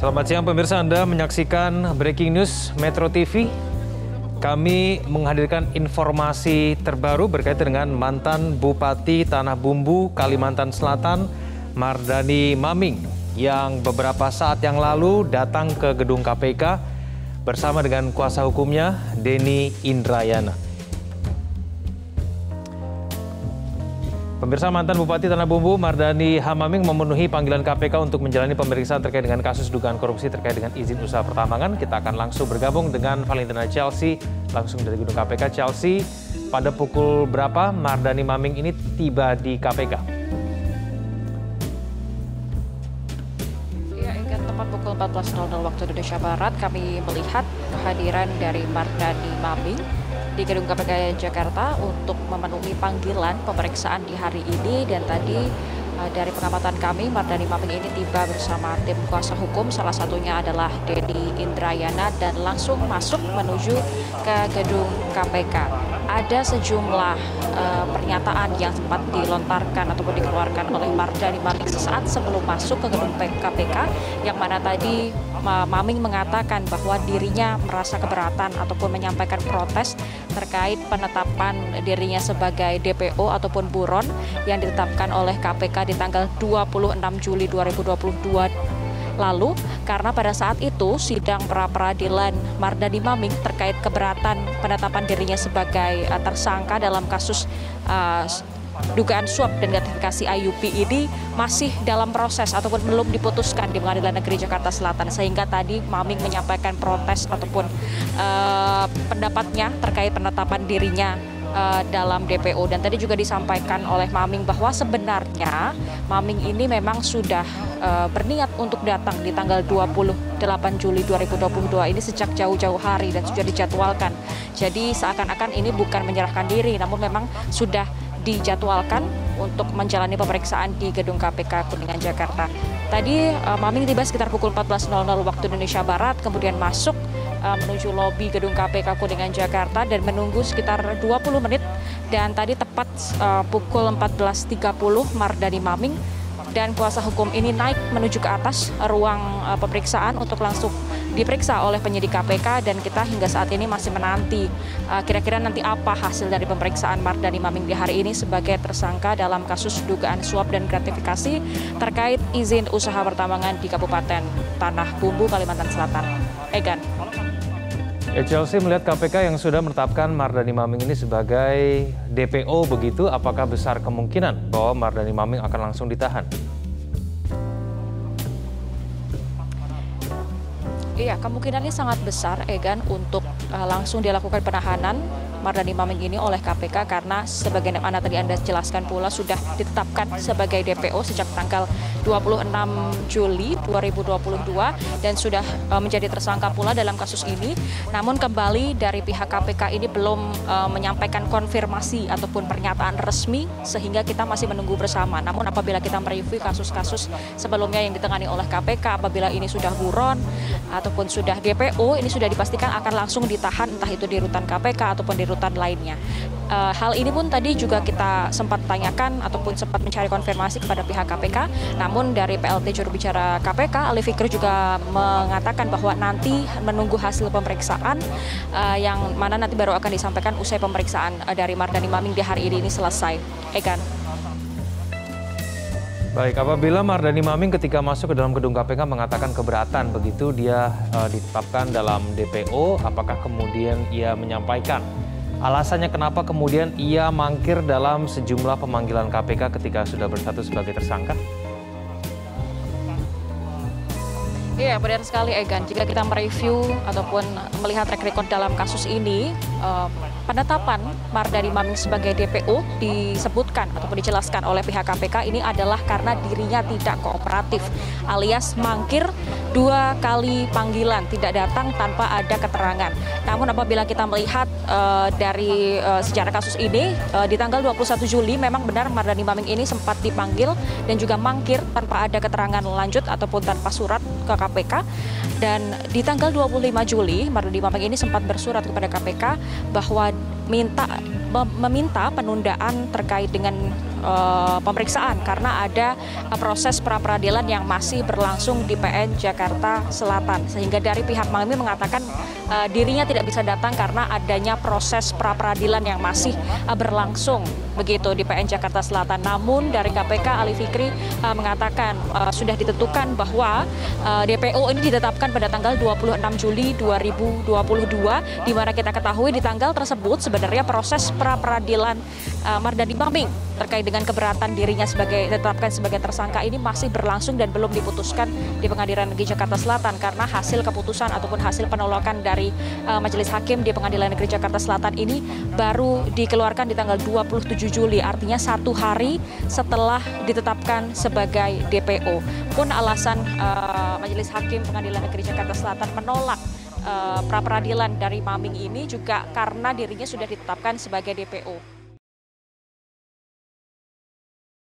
Selamat siang pemirsa, Anda menyaksikan Breaking News Metro TV. Kami menghadirkan informasi terbaru berkaitan dengan mantan Bupati Tanah Bumbu, Kalimantan Selatan, Mardani Maming, yang beberapa saat yang lalu datang ke gedung KPK bersama dengan kuasa hukumnya, Denny Indrayana. Pemirsa, mantan Bupati Tanah Bumbu Mardani Maming memenuhi panggilan KPK untuk menjalani pemeriksaan terkait dengan kasus dugaan korupsi terkait dengan izin usaha pertambangan. Kita akan langsung bergabung dengan Valentina Chelsea, langsung dari gedung KPK. Chelsea, pada pukul berapa Mardani Maming ini tiba di KPK? Ya, tepat pukul 14.00 waktu Indonesia Barat, kami melihat kehadiran dari Mardani Maming di gedung KPK Jakarta untuk memenuhi panggilan pemeriksaan di hari ini. Dan tadi dari pengamatan kami, Mardani Maming ini tiba bersama tim kuasa hukum, salah satunya adalah Denny Indrayana, dan langsung masuk menuju ke gedung KPK. Ada sejumlah pernyataan yang sempat dilontarkan ataupun dikeluarkan oleh Mardani Maming sesaat sebelum masuk ke gedung KPK, yang mana tadi Maming mengatakan bahwa dirinya merasa keberatan ataupun menyampaikan protes terkait penetapan dirinya sebagai DPO ataupun buron yang ditetapkan oleh KPK di tanggal 26 Juli 2022 lalu, karena pada saat itu sidang pra-peradilan Mardani Maming terkait keberatan penetapan dirinya sebagai tersangka dalam kasus dugaan suap dan gratifikasi IUP ini masih dalam proses ataupun belum diputuskan di Pengadilan Negeri Jakarta Selatan, sehingga tadi Maming menyampaikan protes ataupun pendapatnya terkait penetapan dirinya dalam DPO. Dan tadi juga disampaikan oleh Maming bahwa sebenarnya Maming ini memang sudah berniat untuk datang di tanggal 28 Juli 2022 ini sejak jauh-jauh hari dan sudah dijadwalkan. Jadi seakan-akan ini bukan menyerahkan diri, namun memang sudah dijadwalkan untuk menjalani pemeriksaan di gedung KPK Kuningan Jakarta. Tadi Maming tiba sekitar pukul 14.00 waktu Indonesia Barat, kemudian masuk menuju lobi gedung KPK Kuningan Jakarta dan menunggu sekitar 20 menit. Dan tadi tepat pukul 14.30 Mardani Maming dan kuasa hukum ini naik menuju ke atas ruang pemeriksaan untuk langsung diperiksa oleh penyidik KPK, dan kita hingga saat ini masih menanti kira-kira nanti apa hasil dari pemeriksaan Mardani Maming di hari ini sebagai tersangka dalam kasus dugaan suap dan gratifikasi terkait izin usaha pertambangan di Kabupaten Tanah Bumbu, Kalimantan Selatan. Egan. Chelsea, melihat KPK yang sudah menetapkan Mardani Maming ini sebagai DPO begitu, apakah besar kemungkinan bahwa Mardani Maming akan langsung ditahan? Iya, kemungkinannya sangat besar, Egan, untuk langsung dilakukan penahanan Mardani Maming ini oleh KPK, karena sebagaimana tadi Anda jelaskan pula sudah ditetapkan sebagai DPO sejak tanggal 26 Juli 2022 dan sudah menjadi tersangka pula dalam kasus ini. Namun kembali dari pihak KPK ini belum menyampaikan konfirmasi ataupun pernyataan resmi, sehingga kita masih menunggu bersama. Namun apabila kita mereview kasus-kasus sebelumnya yang ditangani oleh KPK, apabila ini sudah buron ataupun sudah DPO, ini sudah dipastikan akan langsung ditahan, entah itu di rutan KPK ataupun di rutan lainnya. Hal ini pun tadi juga kita sempat tanyakan ataupun sempat mencari konfirmasi kepada pihak KPK. Namun dari PLT juru bicara KPK, Ali Fikri juga mengatakan bahwa nanti menunggu hasil pemeriksaan yang mana nanti baru akan disampaikan usai pemeriksaan dari Mardani Maming di hari ini selesai. Egan. Baik, apabila Mardani Maming ketika masuk ke dalam gedung KPK mengatakan keberatan begitu dia ditetapkan dalam DPO, apakah kemudian ia menyampaikan alasannya kenapa kemudian ia mangkir dalam sejumlah pemanggilan KPK ketika sudah berstatus sebagai tersangka? Iya, benar sekali, Egan. Jika kita mereview ataupun melihat track record dalam kasus ini, penetapan Mardani Maming sebagai DPO disebutkan ataupun dijelaskan oleh pihak KPK ini adalah karena dirinya tidak kooperatif, alias mangkir 2 kali panggilan, tidak datang tanpa ada keterangan. Namun apabila kita melihat dari sejarah kasus ini, di tanggal 21 Juli memang benar Mardani Maming ini sempat dipanggil dan juga mangkir tanpa ada keterangan lanjut ataupun tanpa surat ke KPK. Dan di tanggal 25 Juli, Mardani Maming ini sempat bersurat kepada KPK bahwa meminta penundaan terkait dengan pemeriksaan karena ada proses pra-peradilan yang masih berlangsung di PN Jakarta Selatan. Sehingga dari pihak Maming mengatakan dirinya tidak bisa datang karena adanya proses pra-peradilan yang masih berlangsung begitu di PN Jakarta Selatan. Namun dari KPK Ali Fikri mengatakan sudah ditentukan bahwa DPO ini ditetapkan pada tanggal 26 Juli 2022, di mana kita ketahui di tanggal tersebut sebenarnya proses pra-peradilan Mardani Maming terkait dengan keberatan dirinya ditetapkan sebagai tersangka ini masih berlangsung dan belum diputuskan di Pengadilan Negeri Jakarta Selatan karena hasil keputusan ataupun hasil penolakan dari Majelis Hakim di Pengadilan Negeri Jakarta Selatan ini baru dikeluarkan di tanggal 27 Juli, artinya 1 hari setelah ditetapkan sebagai DPO. Pun alasan Majelis Hakim Pengadilan Negeri Jakarta Selatan menolak pra-peradilan dari Maming ini juga karena dirinya sudah ditetapkan sebagai DPO.